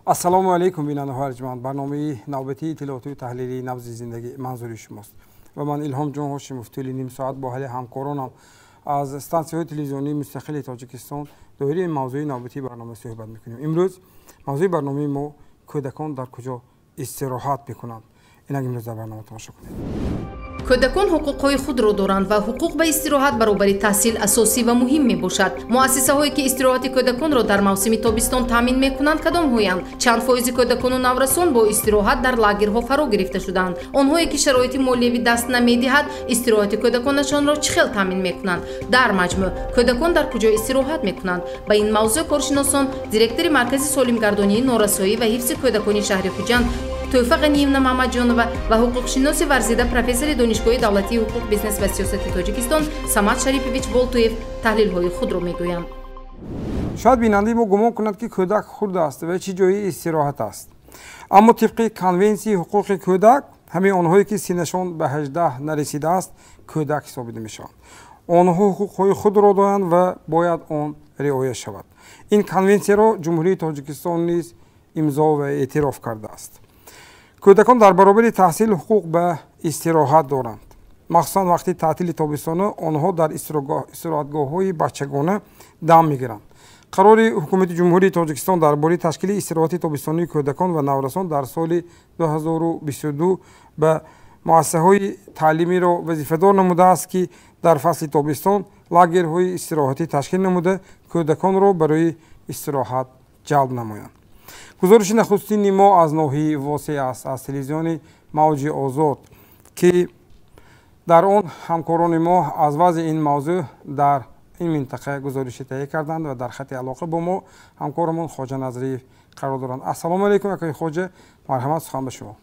ассалому алайкум бинандаҳои арҷманд. барномаи навбатии иттилоотию таҳлилии набзи зиндагӣ манзури шумост ва ман илҳомҷон ҳошимов тӯли ним соат бо ҳали ҳамкоронам аз стансияҳои телевизионии мустақили тоҷикистон доираи мавзӯи навбатии барнома суҳбат мекунем. имрӯз мавзӯи барномаи мо кӯдакон дар куҷо истироҳат мекунанд. инак имрӯз дар барнома тамошо кунед. кӯдакон ҳуқуқҳои худро доранд ва ҳуқуқ ба истироҳат баробари таҳсил асосӣ ва муҳим мебошад. муассисаҳое ки истироҳати кӯдаконро дар мавсими тобистон таъмин мекунанд кадомҳоянд? чанд фоизи кӯдакону наврасон бо истироҳат дар лагерҳо фаро гирифта шуданд? онҳое ки шароити молиявӣ даст намедиҳад истироҳати кӯдаконашонро чӣ хел таъмин мекунанд? дар маҷмӯъ кӯдакон дар куҷо истироҳат мекунанд? ба ин мавзӯъ коршиносон директори маркази солимгардонии норасоӣ ва ҳифзи кӯдакони шаҳри хуҷанд توفیق غنی‌یونا محمدجانова و حقوقشناس ورزیده پروفسور دانشگاه دولتی حقوق بیزنس و سیاست تاجیکستان سمت شریفویچ بولتویف تحلیل‌های خود را می‌گویند. شاید بیننده ما گمان کند که کودک خرد است و چه جایی استراحت است. اما طبق کنونسی حقوق کودک همه آنهایی که سنشان به 18 نرسیده است کودک حسابیده میشوند. آنها حقوق‌های خود را دارند و باید آن رعایت شود. این کنونسی را جمهوری تاجیکستان نیز امضا و اعتراف کرده است. کودکان در برابر تحصیل حقوق به استراحت دارند. مخصوصا وقتی تعطیل تابستانه آنها در استراحتگاه‌های بچگانه دم می‌گیرند. قرار حکومت جمهوری تاجیکستان درباره تشکیل استراحت تابستانی کودکان و نوجوانان در سال 2022 به مؤسسه‌های تعلیمی را وظیفه‌دار نموده است که در فصل تابستان لاگرهای استراحتی تشکیل نموده کودکان را برای استراحت جلب نمایند. گزارش نخستین ما از ناحیه واسع است از تلویزیون موج آزاد که در آن همکاران ما از وضع این موضوع در این منطقه گزارش تهیه کردند و در خط علاقه با ما همکارمان خواجه نظری قرار دارند. السلام علیکم آقای خواجه، مرحمت، سخن به شما.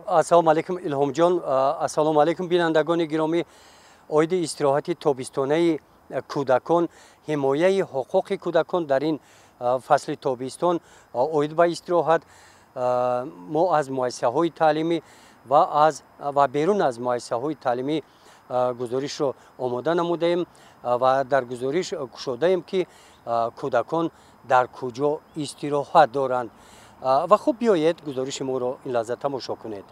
السلام علیکم الهام جان، السلام علیکم بینندگان گرامی. عاید استراحت تابستانه کودکان، حمایه حقوق کودکان در این فصل تابستان عاید به استراحت ما از مؤسسه‌های تعلیمی و بیرون از مؤسسه‌های تعلیمی گزارش را آماده نمودیم و در گزارش گشوده ایم که کودکان در کجا استراحت دارند و خوب بیایید گزارش ما را این لحظه تماشا کنید.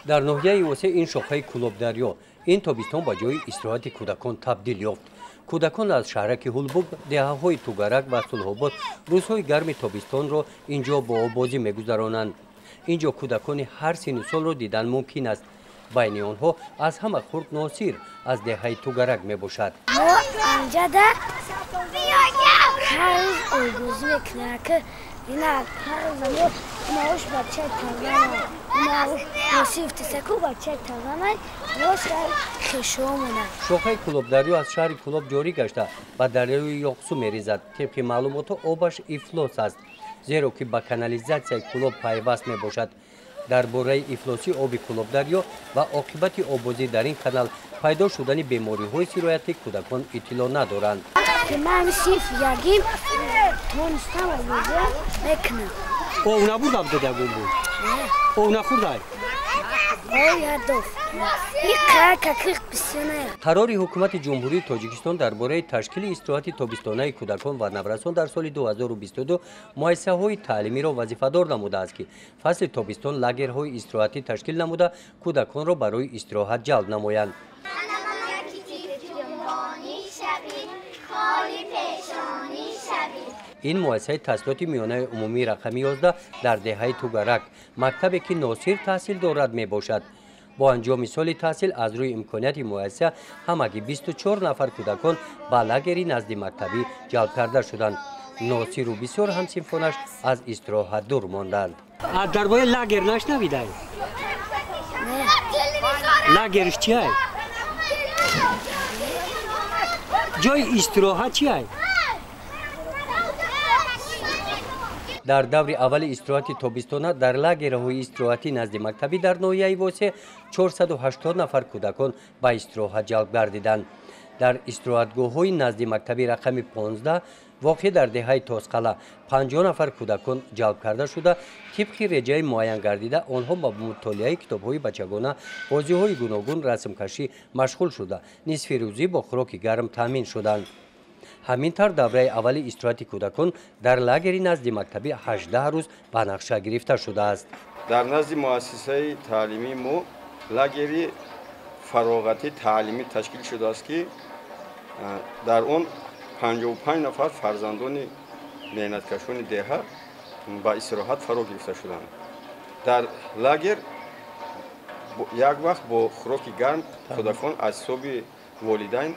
در ناحیه واسع این شاخه کلوب دریا این تابستان به جای استراحت کودکان تبدیل یافت. کودکان از شهرک هولبوگ، دهه‌های توگرک و صلح‌آباد روزهای گرم تابستان را اینجا با بازی می‌گذرانند. اینجا کودکان هر سن و سال را دیدن ممکن است. بین آنها از همه خرد ناصر از دهه توگرک میباشد. اینجا ده هر روز بازی میکنه که اینا هر روز ماوش بچه تمام ماوش نصیف تسکو بچه تمام روز خشومونه. شاخه کلوب دریا از شهر کلوب جاری گشته و دریای یاقسو میریزد. طبق معلومات آبش افلاس است زیرا که با کانالیزاسیای کلوب پیوست میباشد. درباره افلاسی آب کلوب دریا و عاقبت آبوزی در این کانال پیدا شدن بیماری‌های سرایت کودکان اطلاع ندارند. من سیف یگیم تونستم آبوزی بکنم. او نبود آب داده بود. او نخورد. قرار حکومت جمهوری تاجیکستان درباره تشکیل استراحت تابستانه کودکان و نوجوانان در سال 2022 مؤسسه‌های تعلیمی را وظیفه‌دار نموده است که فصل تابستان لاگرهای استراحتی تشکیل نموده کودکان را برای استراحت جلب نمایند. این مؤسسه تحصیلات میانه عمومی رقم 11 در دهه توگرک مکتبی که ناصر تحصیل دارد می باشد. با انجام سال تحصیل از روی امکانیت مؤسسه همگی 24 نفر کودکان به لاگری نزد مکتبی جلب کرده شدند. ناصر و بسیار همسنفانش از استراحت دور ماندند. درباره لاگر نشنویده؟ لاگرش چیه؟ جای استراحت چیه؟ در دور اول استراحت تابستانه در لاگرهای استراحتی نزد مکتبی در ناحیه واسع 480 نفر کودکان به استراحت جلب گردیدند. در استراحتگاه‌های نزد مکتبی رقم 15 واقع در دهه تاسقله 50 نفر کودکان جلب کرده شده. طبق رجای معین گردیده آنها با مطالعه کتاب‌های بچگانه، بازی‌های گوناگون، رسم کشی مشغول شده. نصف روزی با خوراک گرم تامین شدند. ҳамин тавр давраи аввали истироҳати кӯдакон дар лагери назди мактаби 18 рӯз ба нақша гирифта шудааст. дар назди муассисаи таълимии мо лагери фароғати таълимӣ ташкил шудааст ки дар он 55 нафар фарзандони меҳнаткашони деҳа ба истироҳат фаро гирифта шуданд. дар лагер як вақт бо хӯроки гарм кӯдакон аз ҳисоби волидайн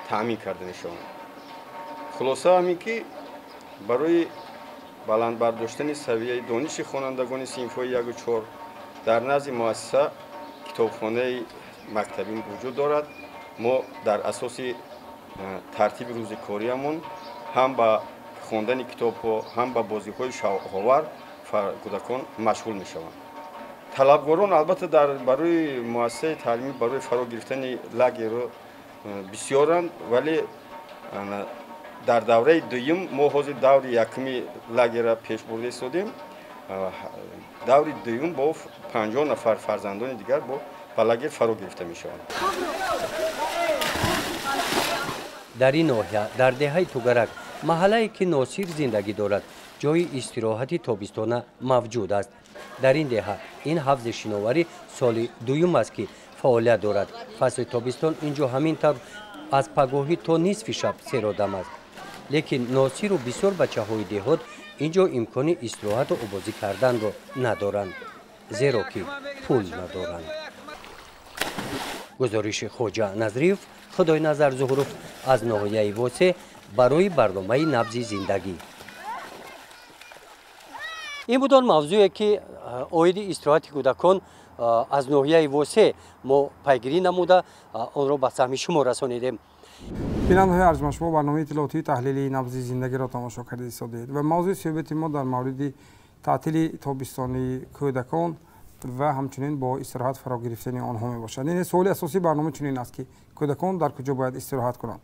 таъмин карда мешаванд. хулоса ҳамин ки барои баландбардоштани савияи дониши хонандагони синфҳои 1-4 дар назди муассиса китобхонаи мактабӣ вуҷуд дорад. мо дар асоси тартиби рӯзи кориамон ҳам ба хондани китобҳо, ҳам ба бозиҳои шавқовар кӯдакон машғул мешаванд. талабгорон албатта барои муассисаи таълимӣ барои фаро гирифтани лагерро бисёранд, вале дар давраи дуюм мо ҳозир даври якуми лагерра пеш бурда истодем. даври дуюм бо 50 нафар фарзандони дигар ба лагер фаро гирифта мешаванд. дар ин ноҳия дар деҳаи тугарак маҳаллае ки носир зиндагӣ дорад ҷои истироҳати тобистона мавҷуд аст. дар ин деҳа ин ҳавзи шиноварӣ соли дуюм аст ки фаъолият дорад. фасли тобистон инҷо ҳамин тавр аз пагоҳӣ то нисфи шаб серодам аст. лекин носиру бисёр бачаҳои деҳот инҷо имкони истироҳату овозӣ карданро надоранд, зеро ки пул надоранд. гузориши хоҷа назриев, худойназар зуҳуров аз ноҳияи восе барои барномаи набзи зиндагӣ. ин буд он мавзӯе ки оиди истироҳати кӯдакон аз ноҳияи восе мо пайгирӣ намуда онро ба саҳми шумо расонидем. бинандаҳои арзманд, шумо барномаи иттилоотии таҳлилии набзи зиндагиро тамошо карда истодед ва мавзӯи суҳбати мо дар мавриди таътили тобистони кӯдакон ва ҳамчунин бо истироҳат фаро гирифтани онҳо мебошад. ин суоли асосии барнома чунин аст ки кӯдакон дар куҷо бояд истироҳат кунанд.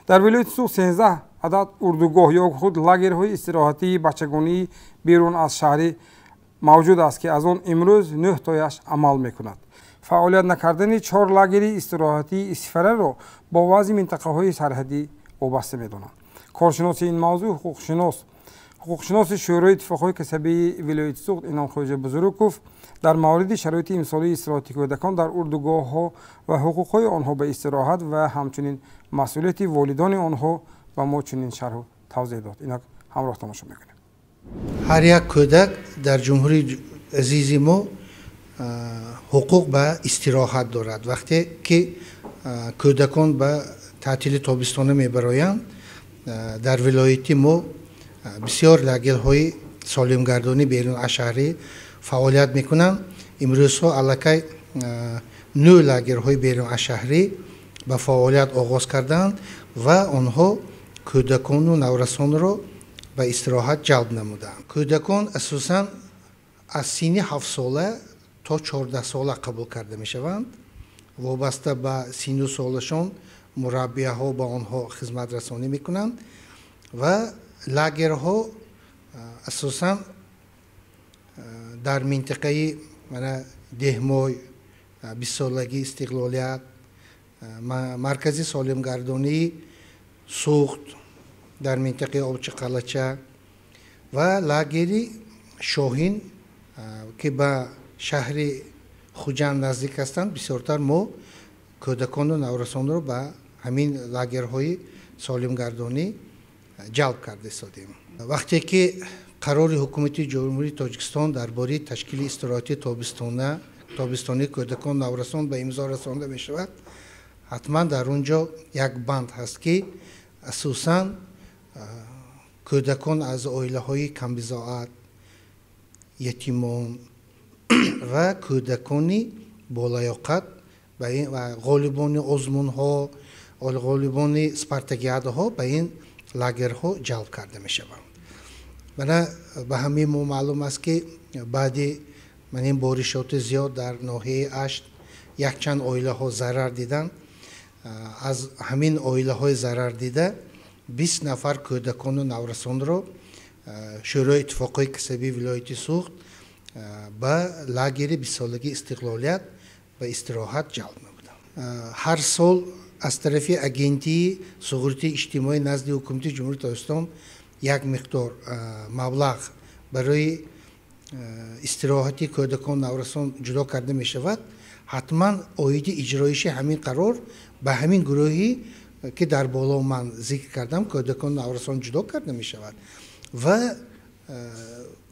дар вилояти Суғ 13 адад урдугоҳ ё худ лагерҳои истироҳатии бачагонии берун аз шаҳрӣ мавҷуд аст ки аз он имрӯз 9 тояш амал мекунад. фаъолият накардани 4 лагери истироҳатии истифараро бо вазъи минтақаҳои сарҳадӣ вобаста медонанд. коршиноси ин мавзӯъ ҳуқуқшиноси шӯрои иттифоқҳои касабии вилояти Суғд Иномхоҷа Бузуруков дар мавриди шароити имсолии истироҳати кӯдакон дар урдугоҳҳо ва ҳуқуқҳои онҳо ба истироҳат ва ҳамчунин масъулияти волидони онҳо ба мо чунин шарҳу тавзеҳ дод. инак ҳамроҳ тамошо мекунем. ҳар як кӯдак дар ҷумҳурии азизи мо ҳуқуқ ба истироҳат дорад. вақте ки кӯдакон ба таътили тобистона мебароянд, дар вилояти мо бисёр лагерҳои солимгардонӣ берун аз шаҳрӣ фаъолият мекунанд. имрӯзҳо аллакай 9 лагерҳои берун аз шаҳрӣ ба фаъолият оғоз карданд ва онҳо кӯдакону наврасонро ба истироҳат ҷалб намуданд. кӯдакон асосан аз синни 7 сола то 14 сола қабул карда мешаванд. вобаста ба синну солашон мураббияҳо ба онҳо хизматрасонӣ мекунанд ва лагерҳо асосан дар минтақаи деҳмой, 20-солагӣ истиқлолият, маркази солимгардонии Суғд дар минтақаи Овчи Қалача ва лагери Шоҳин ки ба шаҳри Хуҷанд наздик ҳастанд, бисёртар мо кӯдакону наврасонро ба ҳамин лагерҳои солимгардонӣ ҷалб карда истодем. вақте ки қарори ҳукумати ҷумҳурии Тоҷикистон дар бораи ташкили истироҳати тобистони кӯдакон наврасон ба имзо расонда мешавад, ҳатман дар он ҷо як банд ҳаст ки асосан кӯдакон аз оилаҳои камбизоат, ятимон ва кӯдакони болаёқат ва ғолибони озмунҳо, ғолибони спартакиадаҳо ба ин лагерҳо ҷалб карда мешаванд. бана ба ҳамин мо маълум аст ки баъди ин боришоти зиёд дар ноҳияи Ашт якчанд оилаҳо зарар диданд. аз ҳамин оилаҳои зарардида 20 нафар кӯдакону наврасонро шӯрои иттифоқҳои касабии вилояти Суғд ба лагери 20-солаги истиқлолият ба истироҳат ҷалб намуданд. ҳар сол از طرف اگنتی سغورتی اجتماعی نزد حکومت جمهوری تاجیکستان یک مقدار مبلغ برای استراحتی کودکان نورسان جدا کرده می شود. حتما عاید اجرایش همین قرار به همین گروهی که در بالا من ذکر کردم کودکان نورسان جدا کرده می شود و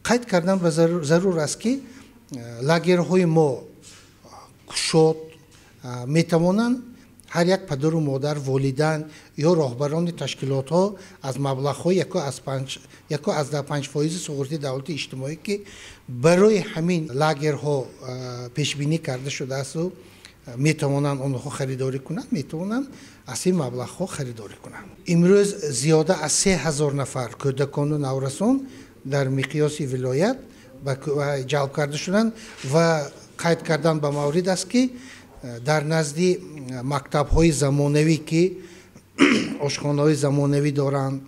قید کردن به ضرور است که لاگرهای ما شد می توانند هر یک پدر و مادر والدین یا راهبران تشکیلات ها از مبلغ های یکی از 5% سغورتی دولت اجتماعی که برای همین لاگرها پیش بینی کرده شده است و می توانند آنها خریداری کنند می توانند از این مبلغ ها خریداری کنند. امروز زیاده از 3000 نفر کودکان و نورسان در مقیاس ولایت جلب کرده شدند و قید کردن به مورد است که در نزد مکتب های زمانوی که آشخانه های زمانوی دارند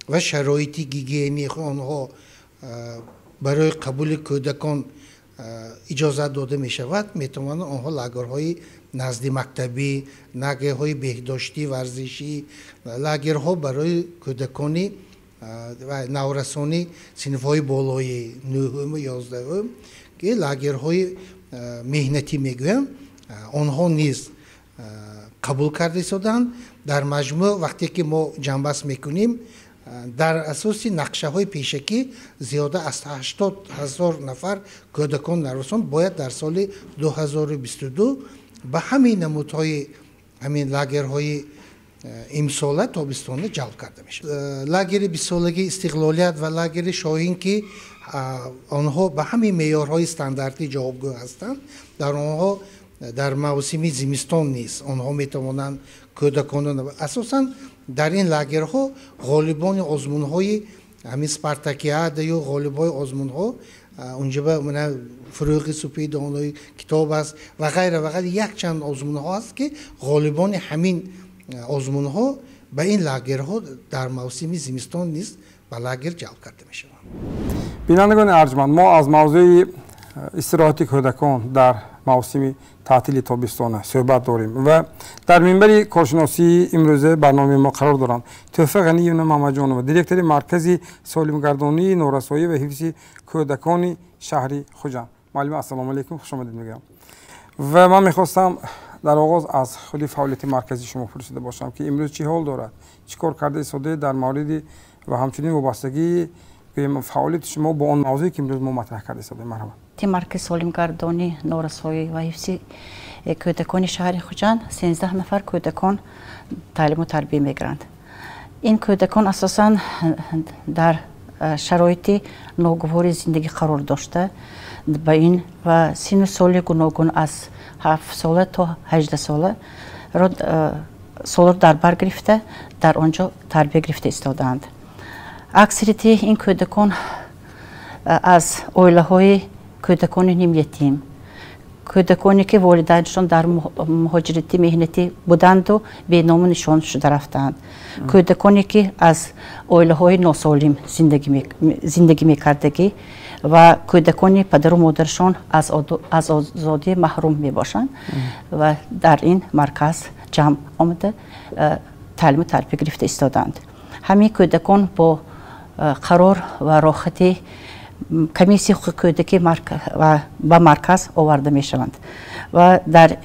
و شرایط گیگینی آنها برای قبول کودکان اجازه داده می شود می توانند آنها لاگرهای نزد مکتبی، لاگرهای بهداشتی ورزشی، لاگرها برای کودکانی و نورسانی صنف های بالای 9 و 11 که لاگرهای مهنتی میگویم آنها نیز قبول کرده شدند. در مجموع وقتی که ما جنبش میکنیم در اساس نقشه های پیشکی زیاده از 80,000 نفر کودکان نورسان باید در سال 2022 به همین نمودهای همین لاگرهای امساله تابستانه جلب کرده میشه. لاگر 20 سالگی استقلالیت و لاگر شاهین که آنها به همین معیارهای استانداردی جوابگو هستند در آنها در موسم زمستان نیست آنها می توانند کودکان اساسا در این لاگرها غالبان آزمون‌های همین سپارتاکیاد یا غالبای آزمون‌ها اونجا به من فروغ سپید آنهای کتاب است و غیره و غیره یک چند آزمون‌ها است که غالبان همین آزمون‌ها به این لاگرها در موسم زمستان نیست به لاگر جلب کرده می شود. بینندگان ارجمند ما از موضوع استراحت کودکان در موسم تعطیل تابستانه صحبت داریم و در منبر کارشناسی امروزه برنامه ما قرار دارند توفیق غنی محمد جانو دیرکتور مرکز سالمگردانی نورسایی و حفظ کودکان شهر خوجند. معلم السلام علیکم خوش آمدید میگم و من میخواستم در آغاز از خود فعالیت مرکزی شما پرسیده باشم که امروز چی حال دارد چیکار کرده ایستاده در مورد و همچنین وابستگی فعالیت شما با آن موضوعی که امروز ما مطرح کرده ایستاده. مرحبا. مرکز سالمگردانی نورسایی و حفظ کودکان شهر خوجند 13 نفر کودکان تعلیم و تربیه میگیرند. این کودکان اساساً در شرایط ناگوار زندگی قرار داشته با این و سن و سال گوناگون از 7 ساله تا 18 ساله سال در بر گرفته در آنجا تربیه گرفته ایستادند. اکثریت این کودکان از عائله های کودکان نیم یتیم کودکانی که والدینشان در مهاجرتی مهنتی بودند و به نام نشان شده رفتند کودکانی که از عائله های ناسالم زندگی میکردگی و کودکانی پدر و مادرشان از آزادی محروم می باشند و در این مرکز جمع آمده تعلیم و تربیه گرفته ایستادند. همین کودکان با قرار و راحتی کمیسی حقوق کودکی و به مرکز آورده می شوند و در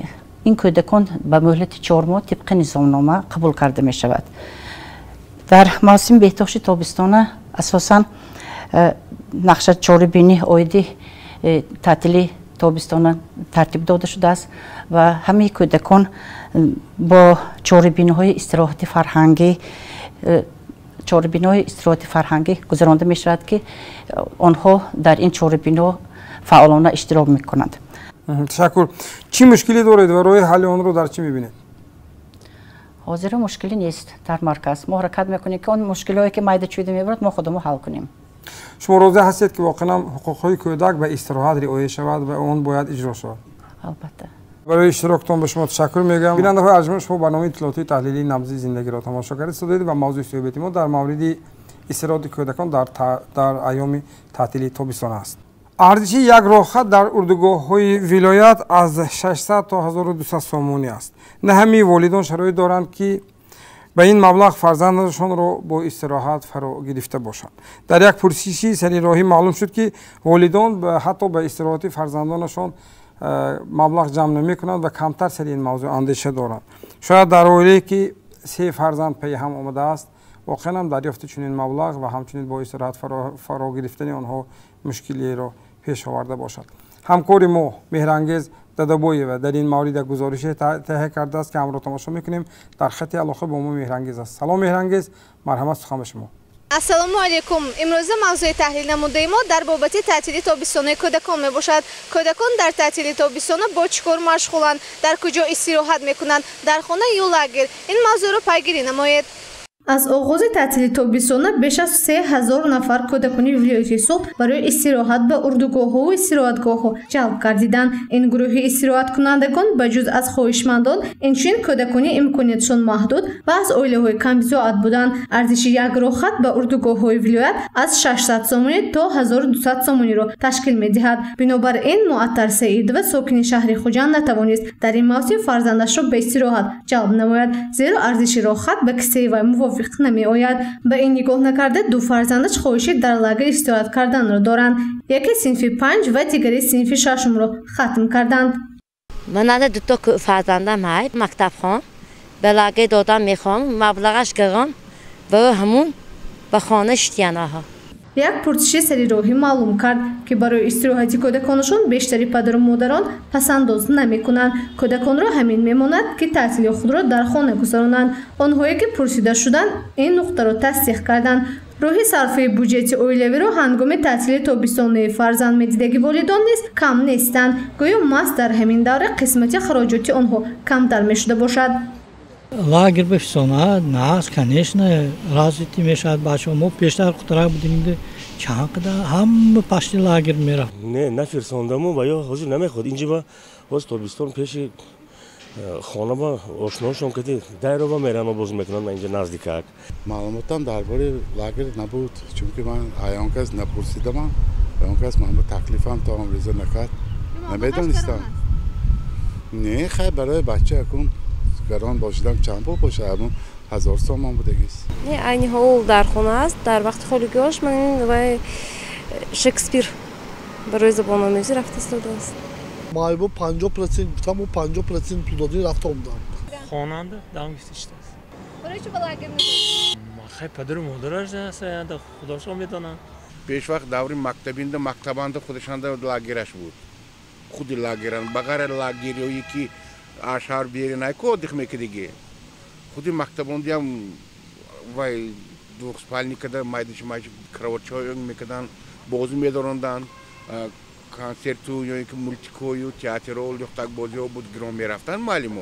این کودکان به مهلت 4 ماه طبق نظامنامه قبول کرده می شود. در موسم بهداشت تابستانه اساساً نقشه چاره‌بینی عاید تعطیل تابستانه ترتیب داده شده است و همه کودکان با چاره‌بینی‌های استراحت فرهنگی گذرانده می شود که آنها در این چاره‌بینی‌ها فعالانه اشتراک می کنند. تشکر. چی مشکلی دارید و راه حل آن رو در چی می‌بینید؟ حاضر مشکلی نیست در مرکز ما حرکت میکنیم که اون مشکلی که مایده چویده میبرد ما خودمون حل کنیم. شما راضی هستید که واقعا حقوق‌های کودک به استراحت رعایت شود و اون باید اجرا شود؟ البته. برای اشتراکتان به شما تشکر میگم. بیننده‌های ارجمند شما برنامه اطلاعاتی تحلیلی نبض زندگی را تماشا کردید و موضوع صحبت ما در مورد استراحت کودکان در ایام تعطیلی تابستان است. ارزش یک راهخط در اردوگاه‌های ولایت از 600 تا 1200 سومونی است. نه همه والدان شرایط دارند که به این مبلغ فرزندشان را با استراحت فرا گرفته باشند. در یک پرسشی سری راهی معلوم شد که والدان حتی به استراحت فرزندانشان مبلغ جمع نمی کنند و کمتر سر این موضوع اندیشه دارند. شاید در اولی که 3 فرزند پی هم آمده است واقعا هم دریافت چنین مبلغ و همچنین با استراحت فرا گرفتن آنها مشکلی را پیش آورده باشد. همکار ما مهرانگیز دادابوی و در این مورد گزارش تهیه کرده است که همراه تماشا میکنیم. در خط علاقه با ما مهرانگیز است. سلام مهرانگیز، مرحمت سخن به شما. السلام علیکم. امروز موضوع تحلیل نموده ما در بابت تعطیلی تابستانه کودکان می باشد. کودکان در تعطیلی تابستانه با چیکار مشغولند؟ در کجا استراحت میکنند؟ در خانه یا لاگر؟ این موضوع را پیگیری نمایید. از آغاز تعطیلی تابستانه بیش از 3000 نفر کودکان ولایت سوخت برای استراحت به اردوگاه‌ها و استراحتگاه‌ها جلب گردیدند. این گروه استراحت کنندگان بجز از خواهشمندان اینچنین کودکان امکاناتشان محدود و از عائله‌های کم بضاعت بودند. ارزش یک راهخط به اردوگاه‌های ولایت از 600 سومونی تا 1200 سومونی را تشکیل می‌دهد. بنابراین معطر سعید و ساکن شهر خوجند نتوانست در این موسم فرزندش را به استراحت جلب نماید، زیرا ارزش راهخط به کسی و موافق نمی آید. به این نگاه نکرده دو فرزندش خواهشی در لاگر استراحت کردن را دارند. یکی صنف 5 و دیگری صنف 6 را ختم کردند. من دو تا فرزندم های مکتب خوان به لاگر دادم میخوام مبلغش گران و همون به خانه شتیانه ها. یک پرسش سری راهی معلوم کرد که برای استراحتی کودکانشون بیشتری پدر و مادران پسنداز نمی کنند. کودکان را همین میماند که تعطیلی خود را در خانه گذرانند. آنهایی که پرسیده شدند این نقطه را تصدیق کردند. راهی صرفه بودجت اویلوی را هنگام تعطیلی تابستانه فرزند می‌دیده والدان نیز کم نیستند. گویا ماست در همین دوره قسمت خراجات آنها کمتر می‌شده باشد. лагерь бефисона нас конечно развитие мешает бачо мо пештар хутра будем чанд када ҳам пашти лагерь мера не нафирсондаму ва ё ҳозир намеход инҷа ба боз тобистон пеши хона ба ошношон кади дайроба мерама боз мекунанд инҷа наздикак маълумотам дар бори лагер набуд чунки ман ҳаён кас напурсидамам ҳаён кас ман ба таклифам то омриза накард намедонистам не хай барои бача акун گران باشیدم چند پول باشه همون 1000 سوم بودگیست. نه aynı hol در خونه است در وقت خالگیش من و شکسپیر برای زبان آموزی رفته است. ما bu 50% tam o 50% pul dodi rafta omdan. Xonanda davom etishdi. برای چه بلاگر می‌کنید؟ ما خیلی پدر و مادرش هستند خودشون میدونن. پیش وقت دوری مکتبینده مکتبانده خودشانده لاگرش بود. خودی لاگران بغیر لاگریایی که آشار بیاری نایکو دیخمه کدیگه. خودی مکتباندی هم وای دوخسپالنی کده مایدش مایش کراوچوی میکدن بازی میدارندن کنسرتو یا اینکه مولتیکویو تئاترول یا تاک بازی بود گرام میرفتن معلومه.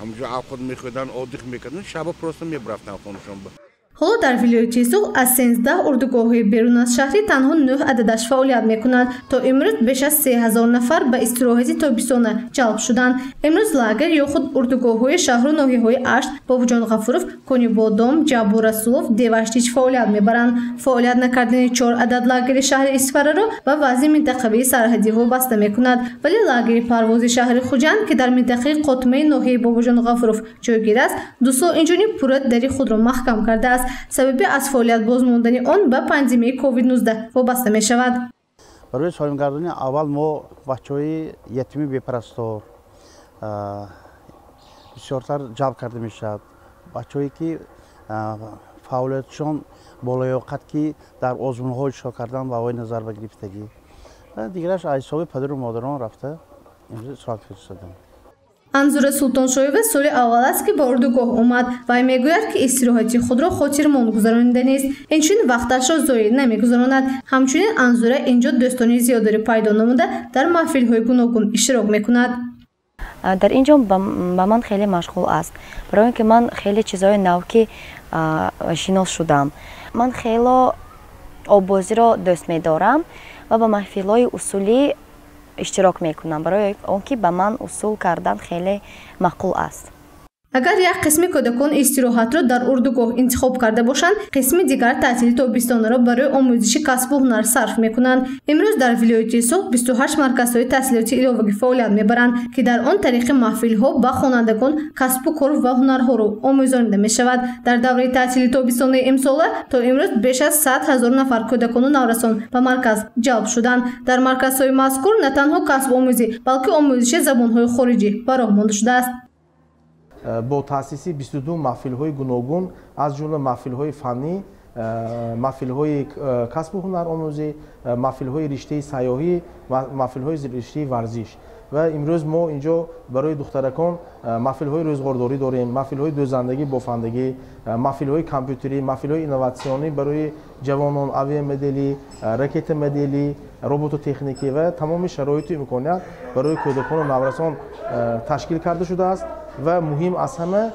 همونجا آخود میخوردن آدیخ میکردن شب پروسته میبرفتن خونشون با. حالا در ولایت سوق از 13 اردوگاه‌های بیرون از شهری تنها 9 عددش فعالیت می‌کنند. تا امروز بیش از 3000 نفر به استراحتی تابستانه جلب شدند. امروز لاگر یا خود اردوگاه‌های شهر و ناحیه‌های اشت، باوجان غفورов، کنی بادام، جابو رسولov، دیواشتیچ فعالیت می‌برند. فعالیت نکردن 4 عدد لاگر شهر اسفره را به وضع منطقه سرحدی وابسته می‌کند. ولی لاگر پرواز شهر خوجند که در منطقه قطمه ناحیه باوجان غفورov جایگیر است، دو سال اینجوری پورت دری خود را محکم کرده است. سبب از فعالیت بازماندن آن به پاندمی کووید 19 وابسته می شود. برای سالمگردانی اول ما بچه‌های یتیمی بپرستار بسیارتر جلب کرده می شود. بچه‌هایی که فعالیتشان بالایاقت که در آزمون‌های اشتراک کردن و وای نظر به گرفتگی دیگرش حساب پدر و مادران رفته امروز سراغ فرستادن. انظور سلطانشویو سال اول است که به اردوگاه اومد و میگوید که استراحتی خود را خاطرمند گذرانیده نیست. اینچنین وقتش را ضایع نمیگذراند. همچنین انظور اینجا دوستانی زیادی پیدا نموده در محفل‌های گوناگون اشتراک میکند. در اینجا با من خیلی مشغول است. برای اینکه من خیلی چیزای نوکی شناس شدم. من خیلی آبازی را دوست می‌دارم و با محفل‌های اصولی اشتراک میکنم برای آنکه به من اصول کردن خیلی معقول است. агар як қисми кӯдакон истироҳатро дар урдугоҳ интихоб карда бошанд, қисми дигар таътили тобистонаро барои омӯзиши касбу ҳунар сарф мекунанд. имрӯз дар вилояти Соҳ 28 марказҳои таҳсилоти иловагӣ фаъолият мебаранд, ки дар он тариқи маҳфилҳо ба хонандагон касбу кор ва ҳунарҳоро омӯзонида мешавад. дар давраи таътили тобистонаи имсола то имрӯз беш аз 100 000 нафар кӯдакону наврасон ба марказ ҷалб шуданд. дар марказҳои мазкур на танҳо касбомӯзӣ, балки омӯзиши забонҳои хориҷӣ ба роҳ монда шудааст. با تأسیس 22 محفل‌های گوناگون از جمله محفل‌های فنی، محفل‌های کسب و هنر آموزی، محفل‌های رشته سیاحی، محفل‌های رشته ورزش و امروز ما اینجا برای دخترکان محفل‌های روزگارداری داریم، محفل‌های دوزندگی بافندگی، محفل‌های کامپیوتری، محفل‌های اینوواسیونی برای جوانان، آوی مدلی، راکت مدلی، روبوت تکنیکی و تمام شرایط و امکانات برای کودکان و نوجوانان تشکیل کرده شده است و مهم از همه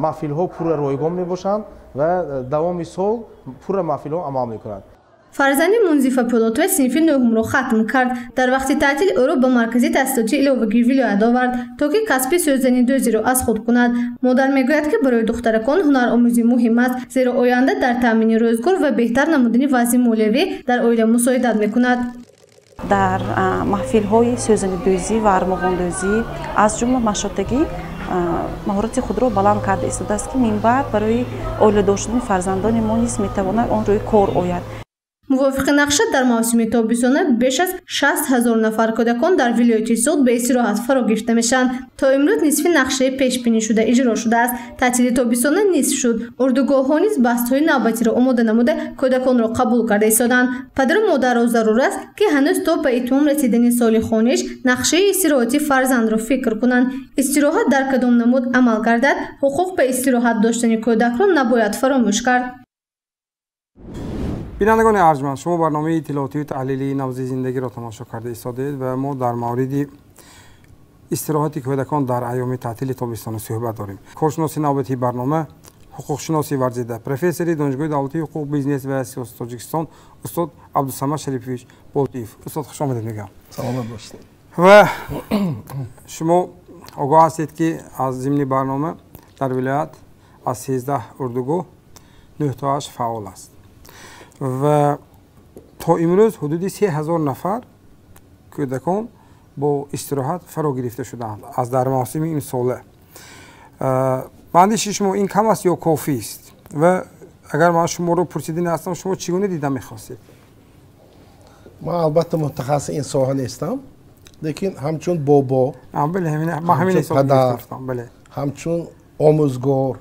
محفل‌ها پر رایگان میباشند و دوام سال پر محفل‌ها عمل میکنند. фарзанди Мунзифа Пӯлотова синфи нӯҳумро хатм кард. дар вақти таътил ӯро ба маркази таҳсилоти иловагӣ вилоят овард, то ки касби сӯзани дӯзиро аз худ кунад. модар мегӯяд, ки барои духтаракон ҳунаромӯзӣ муҳим аст, зеро оянда дар таъмини рӯзгор ва беҳтар намудани вазъи молиявӣ дар оила мусоидат мекунад. дар маҳфилҳои сӯзанидӯзӣ ва армағондӯзӣ аз ҷумла машотагӣ маҳорати худро баланд карда истодааст, ки минбаъд барои оиладор шудани фарзандони мо низ метавонад он рӯи кор ояд. мувофиқи нақша дар мавсими тобистона беш аз 60 000 нафар кӯдакон дар вилояти Суд ба истироҳат фаро гирифта мешаванд. то имрӯз нисфи нақшаи пешбинишуда иҷро шудааст. таътили тобистона нисф шуд. урдугоҳҳо низ баҳсҳои навбатиро омода намуда кӯдаконро қабул карда истоданд. падару модарро зарур аст, ки ҳанӯз то ба итмом расидани соли хониш нақшаи истироҳати фарзандро фикр кунанд. истироҳат дар кадом намуд амал гардад, ҳуқуқ ба истироҳат доштани кӯдакро набояд фаромӯш кард. بینندگان ارجمند، شما برنامه اطلاعاتی و تحلیلی نبض زندگی را تماشا کرده ایستادید و ما در مورد استراحت کودکان در ایام تعطیل تابستان صحبت داریم. کارشناس نوبتی برنامه حقوق شناسی ورزیده پروفسور دانشگاه دولتی حقوق بیزنس و سیاست تاجیکستان استاد عبدالصمد شریفیویچ بولتیف. استاد خوش آمدید میگم. سلام باشید. و شما آگاه هستید که از ضمن برنامه در ولایت از 13 اردوگاه 9 تاش فعال است. و تا امروز حدود 3000 نفر کودکان با استراحت فرا گرفته شدند از در موسم این ساله. اندیشه شما این کم است یا کافی است؟ و اگر من شما رو پرسیده هستم شما چگونه دیدن می‌خواستید؟ ما البته متخصص این ساحه نیستم، لیکن همچون بابا بله همچون آموزگار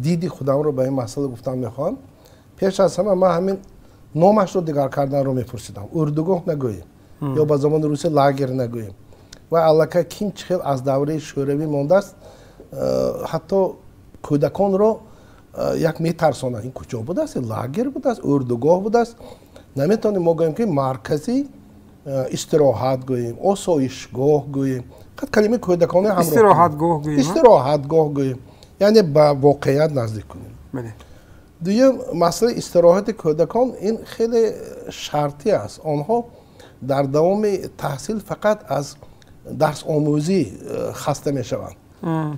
دیدی خودم رو به این مسئله گفتم میخوام. پیش از همه ما همین نامش رو دیگر کردن رو میپرسیدم. اردوگاه نگوییم یا با زمان روسی لاگر نگوییم. و علاقه کیم چخیل از دوره شوروی مانده است، حتی کودکان رو یک میترسانه. این کجا بوده است؟ لاگر بوده است؟ اردوگاه بوده است؟ نمیتونیم ما گوییم که مرکزی استراحت گوییم، آسایشگاه گوییم. کلمه کودکانه هم استراحتگاه گوییم. استراحتگاه گوییم. یعنی با واقعیت نزدیک کنیم. بله. دویم مسئله استراحت کودکان این خیلی شرطی است. آنها در دوام تحصیل فقط از درس آموزی خسته می شوند.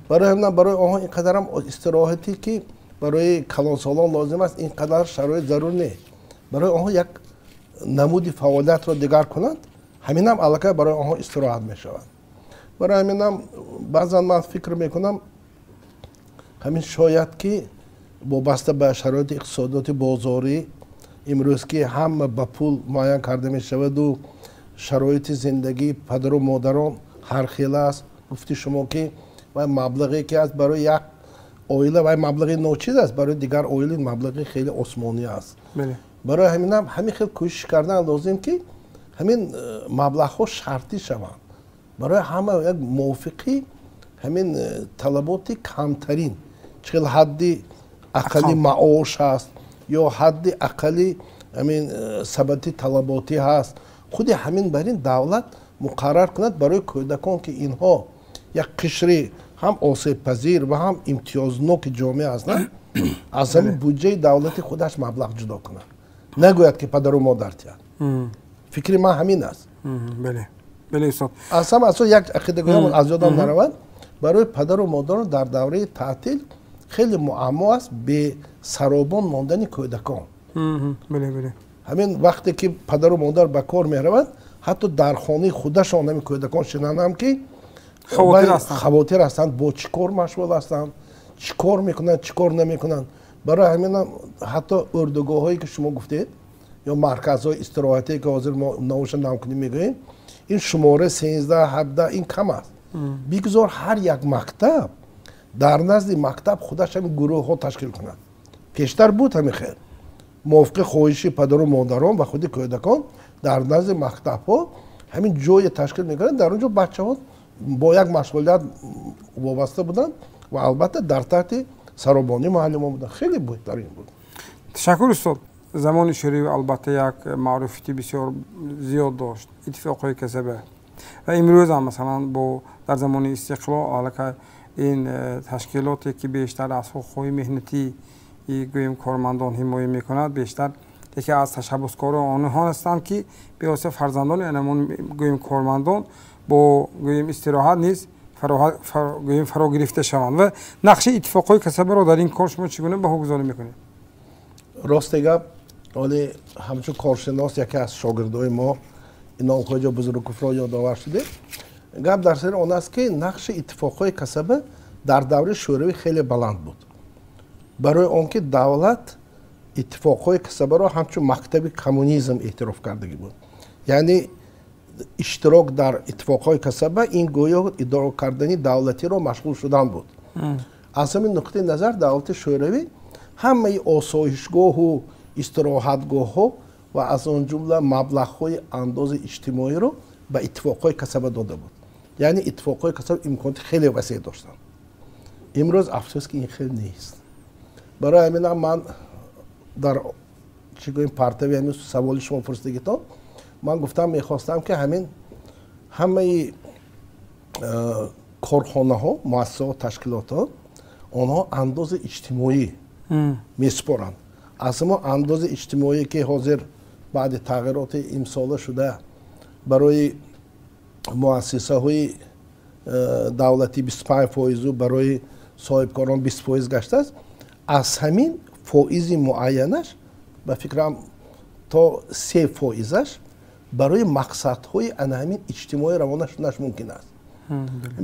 برای آنها اینقدر هم استراحتی که برای کلانسالان لازم است اینقدر شرایط ضرور نیست. برای آنها یک نمودی فعالیت را دیگر کنند، همین هم علاقه برای آنها استراحت می شوند. برای همین هم بعضا من فکر می کنم همین شاید که وابسته به شرایط اقتصادی بازاری امروز که هم به پول معین کرده می شود و شرایط زندگی پدر و مادران هر خیلی است. گفتی شما که و مبلغی که است برای یک اویله و مبلغی ناچیز است، برای دیگر اویله مبلغی خیلی آسمانی است. برای همین هم همین خیلی کوشش کردن لازم که همین مبلغ ها شرطی شوند. برای همه یک موافقی همین طلبات کمترین چقدر حدی اقلی معاش هست یا حدی اقلی همین ثبتی طلباتی هست، خود همین برین دولت مقرر کند برای کودکان که اینها یک قشری هم آسیب پذیر و هم امتیازناک جامعه هستند از همین بودجه دولتی خودش مبلغ جدا کند، نگوید که پدر و مادر تیان. فکر من همین است. بله بله استاد. اصلا یک عقیده گویم از یادم نرود، برای پدر و مادر در دوره تعطیل خیلی معما است به سرابان ماندن کودکان. بله. همین وقتی که پدر و مادر به کار میروند حتی در خانه خودشان هم کودکان شنیدم که خواطر هستند با چیکار مشغول هستند، چیکار میکنند چیکار نمیکنند. برای همین حتی اردوگاه هایی که شما گفتید یا مرکزهای استراحتی که حاضر ما نوش نامکنی میگوییم این شماره 13 17 این کم است. بگذار هر یک مکتب در نزد مکتب خودش همین گروه ها تشکیل کنند. پیشتر بود همین خیر موافق خواهش پدر و مادران و خود کودکان در نزد مکتب ها همین جای تشکیل میکنند. در اونجا بچه ها با یک مشغولیت وابسته بودند و البته در تحت سرابانی معلمان بودند. خیلی بهترین بود. تشکر استاد. زمان شوروی البته یک معرفتی بسیار زیاد داشت، اتفاقهای کسبه و امروز هم مثلا با در زمان استقلال حالا که این تشکیلاتی که بیشتر از حقوق مهنتی گویم کارمندان حمایت میکند بیشتر یکی از تشبسکاران آنها هستند که به واسطه فرزندان انمون گویم کارمندان با گویم استراحت نیز فرا گرفته شوند و نقش اتفاقهای کسبه را در این کار شما چگونه به‌گذاری میکنید؟ راست گپ ولی همچون کارشناس یکی از شاگردای ما اینا خواجه بزرگفرا یادآور شده گپ در سر آن است که نقش اتفاقهای کسبه در دوره شوروی خیلی بلند بود. برای آنکه دولت اتفاقهای کسبه را همچون مکتب کمونیسم اعتراف کردگی بود. یعنی اشتراک در اتفاقهای کسبه این گویا اداره کردنی دولتی را مشغول شدن بود. از همین نقطه نظر دولت شوروی همه آسایشگاه و استراحتگاه ها و از آن جمله مبلغ های انداز اجتماعی رو به اتفاقهای کسبه داده بود. یعنی اتفاقهای کسبه امکانات خیلی وسیع داشتن. امروز افسوس که این خیلی نیست. برای همین من در چیگویم پرتوی همین سوال شما پرسیدگیتان من گفتم میخواستم که همین همه کارخانه ها مؤسسات تشکیلات ها آنها انداز اجتماعی میسپارند. از ما انداز اجتماعی که حاضر بعد تغییرات امساله شده برای مؤسسه های دولتی 25% و برای صاحبکاران 20% گشته است. از همین فائز معینش به فکرم تا 3% برای مقصدهای همین اجتماعی روانه شدنش ممکن است.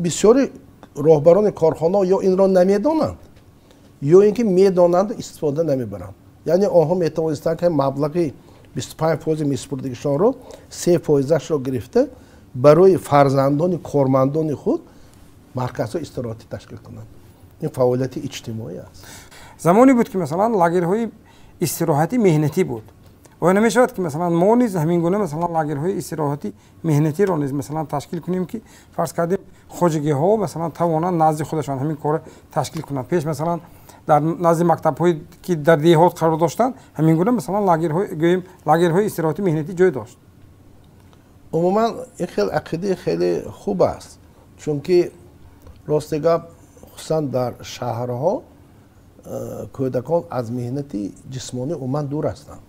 بسیاری راهبران کارخانه یا این را نمیدانند یا اینکه میدانند استفاده نمیبرند. یعنی آنها میتوانستند که مبلغ 25% میسپردگیشان رو 3% را گرفته برای فرزندان کارمندان خود مرکزهای استراحتی تشکیل کنند. این فعالیت اجتماعی است. زمانی بود که مثلا لاگرهای استراحتی مهنتی بود و نمیشود که مثلا ما نیز همین گونه مثلا لاگرهای استراحتی مهنتی را نیز مثلا تشکیل کنیم که فرض کردیم خواجگی ها مثلا توانند نزد خودشان همین کار تشکیل کنند. پیش مثلا در نزد مکتب هایی که در دیهات قرار داشتند همین گونه مثلا لاگرهای استراحتی مهنتی جای داشت. عموما این خیلی عقیده خیلی خوب است چون که راست گپ خصوصا در شهرها کودکان از مهنت جسمانی عموما دور هستند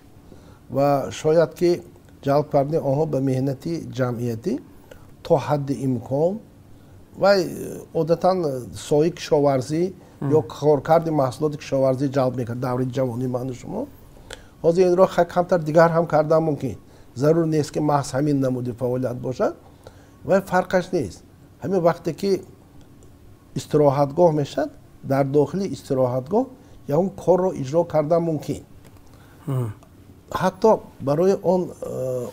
و شاید که جلب کردن آنها به مهنت جمعیتی تا حد امکان و عادتا سایه کشاورزی یا کارکرد محصولات کشاورزی جلب میکرد. دوره جوانی من شما حاضر این را کمتر دیگر هم کردن ممکن. ضرور نیست که محض همین نمود فعالیت باشد و فرقش نیست. همین وقتی که استراحتگاه میشد در داخل استراحتگاه یا اون کار را اجرا کردن ممکن. حتی برای اون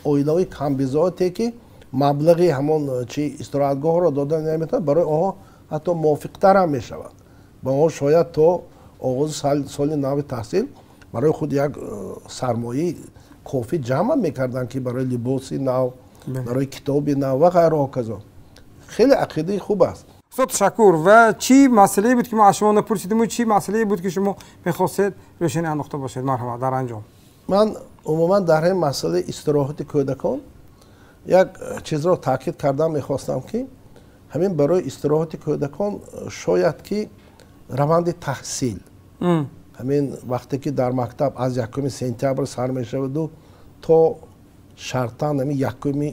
اویلای کمبیزاتی که مبلغی همون چی استراحتگاه را دادن نمیتونه برای آنها حتی موافقتر هم میشود. با آنها شاید تا آغاز سال نو تحصیل برای خود یک سرمایه کافی جمع میکردن که برای لباسی نو، برای کتابی نو و غیره و کذا. خیلی عقیده خوب است. تشکر. و چی مسئله بود که ما از شما نپرسیدیم و چی مسئله بود که شما میخواستید روشنی انداخته باشید؟ مرحبا در انجام. من عموما در این مسئله استراحت کودکان یک چیز را تاکید کردم میخواستم که همین برای استراحت کودکان شاید که روند تحصیل همین وقتی که در مکتب از 1 سپتامبر سر می شود و تا شرطاً همین 1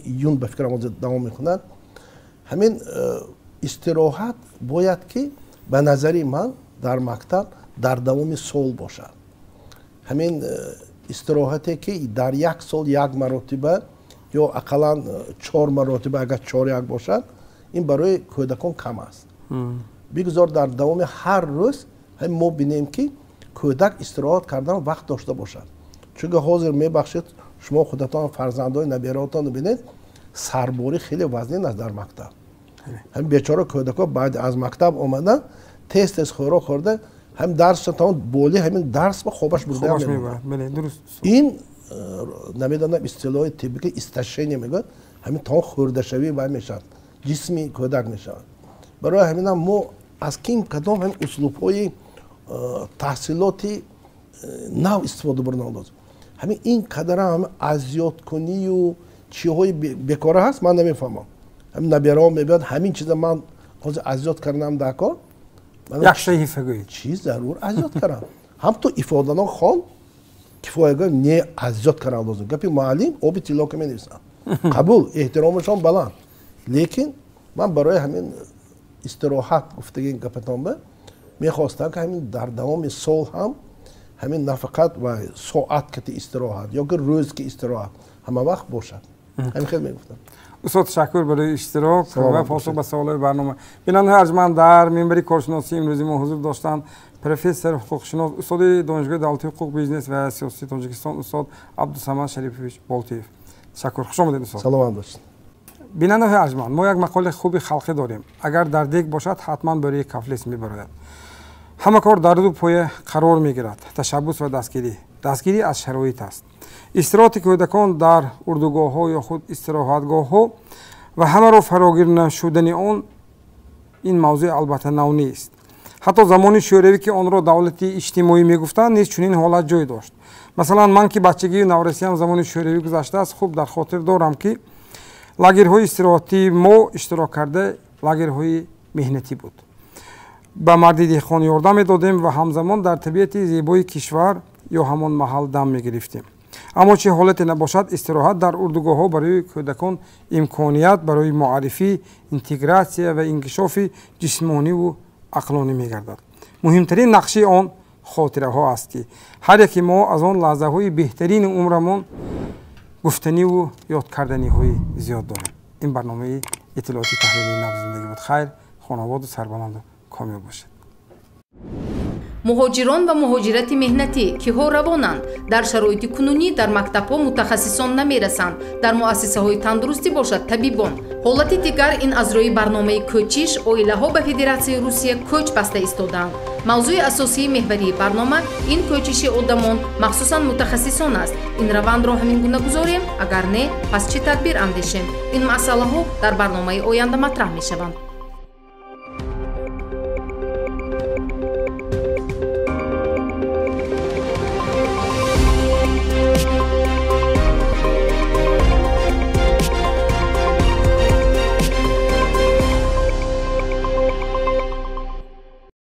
ایون به فکرم دوام میکنند همین استراحت باید که به نظر من در مکتب در دوام سال باشد. همین استراحتی که در یک سال یک مرتبه یا اقلا 4 مرتبه اگر 4 باشد این برای کودکان کم است. بگذار در دوام هر روز هم ما بینیم که کودک استراحت کردن وقت داشته باشد. چون حاضر میبخشید شما خودتان فرزندان نبیراتان ببینید سرباری خیلی وزنین است در مکتب. هم بیچاره کودکا بعد از مکتب اومدن تست خوراک خورده هم درس تا بولی همین درس با خوابش برده بله درست. این نمیدونم اصطلاح طبی استشنی میگه همین تا خورده شوی و میشن جسمی کودک میشن. برای همین ما از کیم کدام هم اسلوب های تحصیلاتی نو استفاده برنامه لازم. همین این قدر هم اذیت کنی و چیهای بیکاره هست من نمیفهمم. هم نبیرام میبینید همین چیز من خود اذیت کردم در کار. یک شی فگویید. چی ضرور اذیت کردم. هم تو افادانا خان کفایگاه نه اذیت کردن لازم. گپی معلم آبی طلا که می‌نویسن. قبول احترامشان بلند. لیکن من برای همین استراحت گفتگی گفتم به میخواستم که همین در دوام سال هم همین نفقت و ساعت که استراحت یا که روز که استراحت همه وقت باشد. همین خیلی میگفتم. استاد تشکر برای اشتراک و پاسخ به سوالات برنامه. بیننده ارجمند در منبر کارشناسی امروزی ما حضور داشتند پروفسور حقوق شناس استاد دانشگاه دولتی حقوق بیزنس و سیاسی تاجیکستان استاد عبدالصمد شریفویچ بالتیف. تشکر. خوش آمدید استاد. سلام باشید. بیننده ارجمند ما یک مقاله خوبی خلقی داریم. اگر در دیگ باشد حتما برای کفلیس میبراید. همه کار در دو پایه قرار میگیرد. تشبث و دستگیری از شرایط است. استراحت کودکان در اردوگاه ها یا خود استراحتگاه ها و همه را فراگیر نشدن آن این موضوع البته نو نیست. حتی زمانی شوروی که آن را دولت اجتماعی میگفتند نیز چنین حالت جای داشت. مثلا من که بچگی و نورسیم زمانی شوروی گذشته است خوب در خاطر دارم که لاگرهای استراحتی ما اشتراک کرده لاگرهای مهنتی بود. به مردی دهقان یاردم میدادیم و همزمان در طبیعت زیبای کشور یا همان محل دم میگرفتیم. اما چه حالتی نباشد استراحت در اردوگاه ها برای کودکان امکانیت برای معرفی، اینتگراسیون و انکشاف جسمانی و عقلانی میگردد. مهمترین نقشه آن خاطره ها است که هر یکی ما از آن لحظه های بهترین عمرمان گفتنی و یاد کردنی های زیاد داریم. این برنامه اطلاعاتی تحلیلی نبض زندگی بود. خیر، خانواده و سربلند و کامیاب باشید. مهاجران و مهاجرت مهنتی که ها روانند در شرایط کنونی در مکتب ها متخصصان نمیرسند. در مؤسسه های تندرستی باشد طبیبان. حالت دیگر این از روی برنامه کوچیش اویله ها به فدراسیون روسیه کوچ بسته ایستادند. موضوع اساسی محوری برنامه این کوچیش آدمان مخصوصا متخصصان است. این روند را همین گونه گذاریم؟ اگر نه پس چه تدبیر اندیشیم؟ این مسئله ها در برنامه آینده مطرح می شوند.